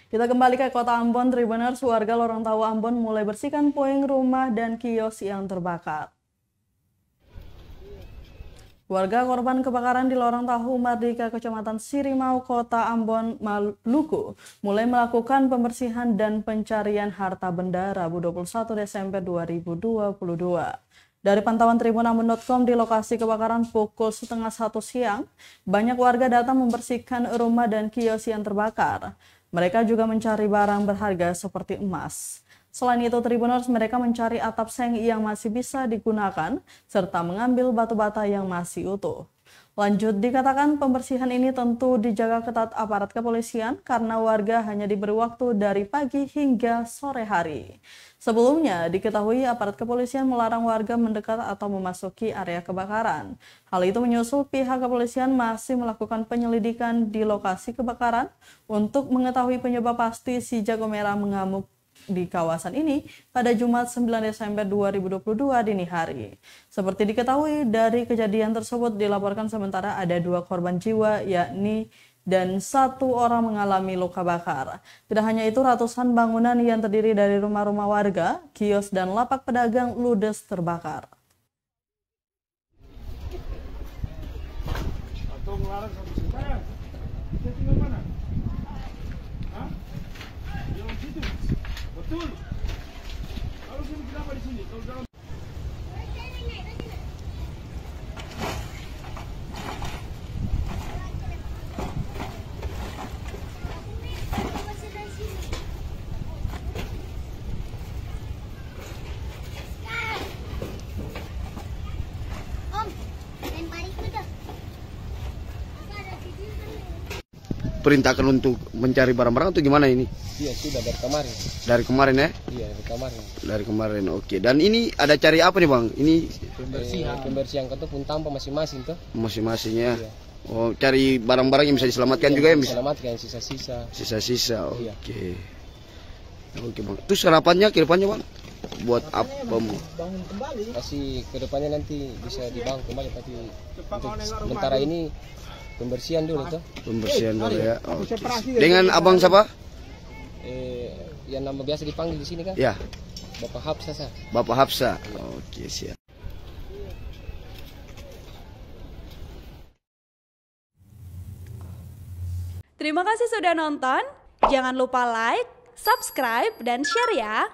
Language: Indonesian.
Kita kembali ke kota Ambon, Tribuners. Warga Lorong Tahu Ambon mulai bersihkan puing rumah dan kios yang terbakar. Warga korban kebakaran di Lorong Tahu Mardika, Kecamatan Sirimau, Kota Ambon, Maluku, mulai melakukan pembersihan dan pencarian harta benda Rabu 21 Desember 2022. Dari pantauan tribunambon.com di lokasi kebakaran pukul 12:30 siang, banyak warga datang membersihkan rumah dan kios yang terbakar. Mereka juga mencari barang berharga seperti emas. Selain itu, Tribuners, mereka mencari atap seng yang masih bisa digunakan, serta mengambil batu bata yang masih utuh. Lanjut, dikatakan pembersihan ini tentu dijaga ketat aparat kepolisian karena warga hanya diberi waktu dari pagi hingga sore hari. Sebelumnya, diketahui aparat kepolisian melarang warga mendekat atau memasuki area kebakaran. Hal itu menyusul pihak kepolisian masih melakukan penyelidikan di lokasi kebakaran untuk mengetahui penyebab pasti si jago merah mengamuk di kawasan ini pada Jumat 9 Desember 2022 dini hari. Seperti diketahui, dari kejadian tersebut dilaporkan sementara ada 2 korban jiwa, yakni dan 1 orang mengalami luka bakar. Tidak hanya itu, ratusan bangunan yang terdiri dari rumah-rumah warga, kios, dan lapak pedagang ludes terbakar. Betul. Kalau sini kenapa di sini? Kalau dalam perintahkan untuk mencari barang-barang atau gimana ini? Iya, sudah dari kemarin. Dari kemarin ya? Iya, dari kemarin. Dari kemarin, oke. Dan ini ada cari apa nih Bang? Ini pembersihan ataupun tanpa masing-masing tuh. Masing-masingnya. Iya. Oh, cari barang-barang yang bisa diselamatkan Iya, juga ya? Diselamatkan sisa-sisa. Sisa-sisa, oke. Iya. Oke Bang. Terus harapannya ke depannya Bang? Buat apa? Bangun kembali. Masih ke depannya nanti bisa dibangun kembali, tapi untuk sementara ini pembersihan dulu tuh. Pembersihan dulu ya. Oke. Dengan Abang siapa? Yang nama biasa dipanggil di sini kan? Ya. Bapak Hapsa sah. Bapak Hapsa. Oke, siap. Terima kasih sudah nonton. Jangan lupa like, subscribe, dan share ya.